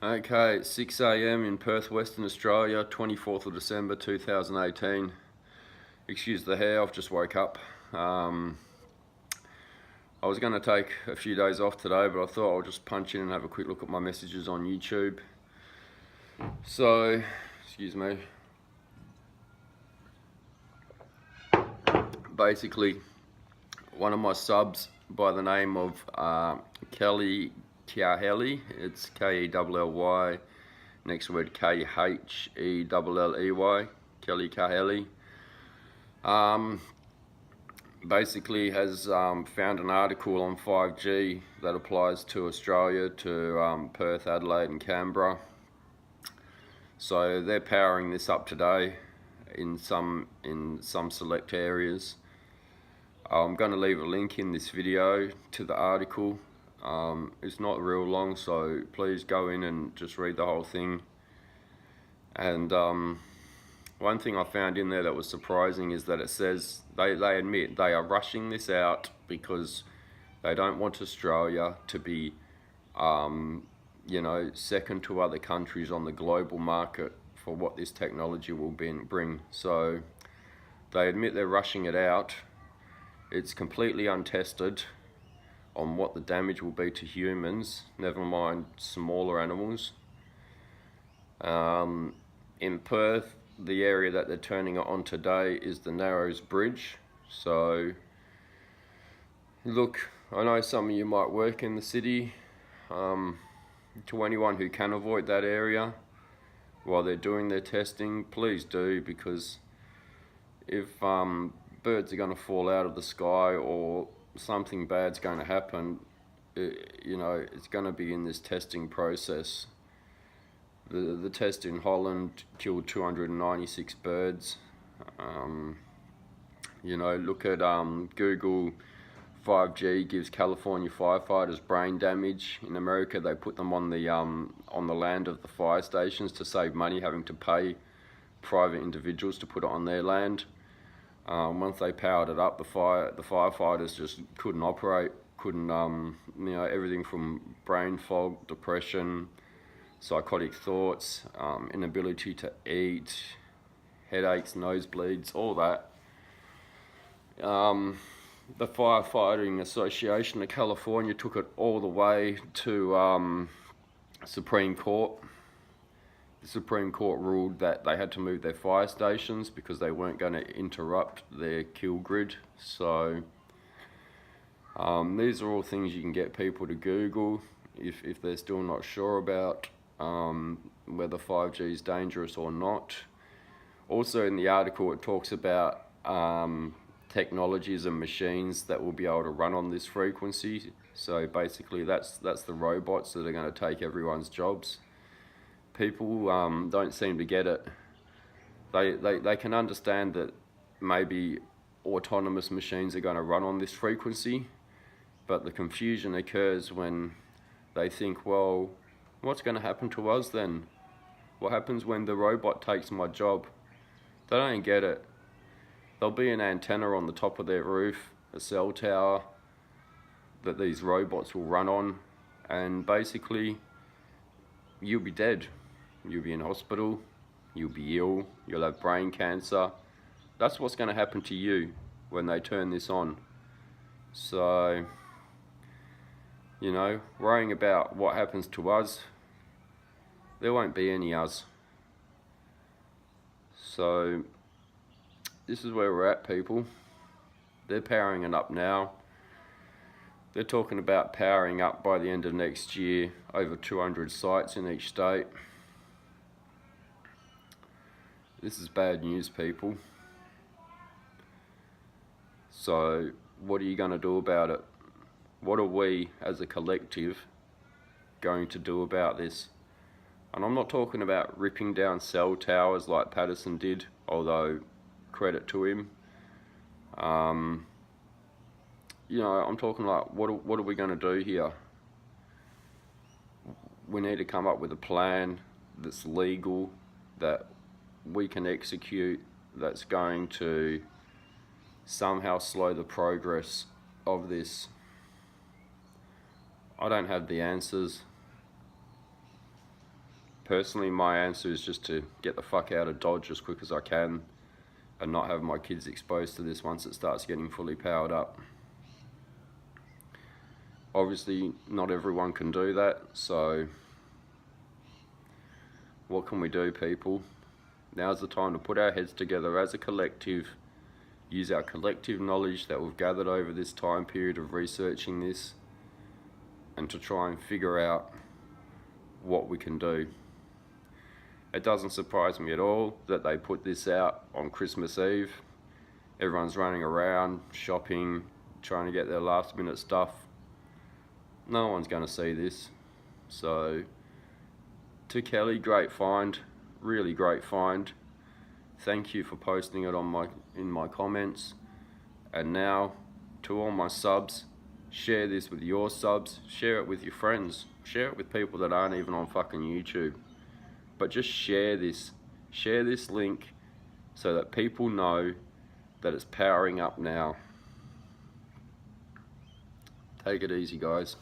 Okay, it's 6 a.m. in Perth, Western Australia, 24th of December 2018. Excuse the hair, I've just woke up. I was going to take a few days off today, but I thought I'll just punch in and have a quick look at my messages on YouTube. So, excuse me. Basically, one of my subs by the name of Kelly Kiaheli, it's K-E-L-L-Y, next word K-H-E-L-L-E-Y, Kelly Kaheli. Basically has found an article on 5G that applies to Australia, to Perth, Adelaide and Canberra. So they're powering this up today in some select areas. I'm going to leave a link in this video to the article. It's not real long, so please go in and just read the whole thing. And one thing I found in there that was surprising is that it says they admit they are rushing this out because they don't want Australia to be second to other countries on the global market for what this technology will bring. So they admit they're rushing it out. It's completely untested on what the damage will be to humans, never mind smaller animals. In Perth, the area that they're turning it on today is the Narrows Bridge. So look, I know some of you might work in the city. To anyone who can avoid that area while they're doing their testing, please do, because if birds are going to fall out of the sky or something bad's going to happen, it's going to be in this testing process. The test in Holland killed 296 birds. Look at Google. 5G gives California firefighters brain damage. In America, they put them on the land of the fire stations to save money having to pay private individuals to put it on their land. Once they powered it up, the firefighters just couldn't operate. Everything from brain fog, depression, psychotic thoughts, inability to eat, headaches, nosebleeds, all that. The Firefighting Association of California took it all the way to Supreme Court. The Supreme Court ruled that they had to move their fire stations because they weren't going to interrupt their kill grid. So these are all things you can get people to Google if they're still not sure about whether 5G is dangerous or not. Also in the article it talks about technologies and machines that will be able to run on this frequency. So basically that's the robots that are going to take everyone's jobs. People don't seem to get it. They can understand that maybe autonomous machines are going to run on this frequency, but the confusion occurs when they think, well, what's going to happen to us then? What happens when the robot takes my job? They don't get it. There'll be an antenna on the top of their roof, a cell tower that these robots will run on, and basically you'll be dead. You'll be in hospital, you'll be ill, you'll have brain cancer. That's what's going to happen to you when they turn this on. So, worrying about what happens to us, there won't be any us. So this is where we're at, people. They're powering it up now. They're talking about powering up by the end of next year over 200 sites in each state. This is bad news, people. So what are you going to do about it? What are we as a collective going to do about this? And I'm not talking about ripping down cell towers like Patterson did, although credit to him. I'm talking like, what are we going to do here? We need to come up with a plan that's legal, that we can execute, that's going to somehow slow the progress of this. I don't have the answers. Personally, my answer is just to get the fuck out of Dodge as quick as I can and not have my kids exposed to this once it starts getting fully powered up. Obviously, not everyone can do that, so what can we do, people? Now's the time to put our heads together as a collective, use our collective knowledge that we've gathered over this time period of researching this, and to try and figure out what we can do. It doesn't surprise me at all that they put this out on Christmas Eve. Everyone's running around, shopping, trying to get their last minute stuff. No one's going to see this. So, to Kelly, great find, really great find. Thank you for posting it on in my comments. And now, to all my subs, share this with your subs, share it with your friends, share it with people that aren't even on fucking YouTube. But just share this link so that people know that it's powering up now. Take it easy, guys.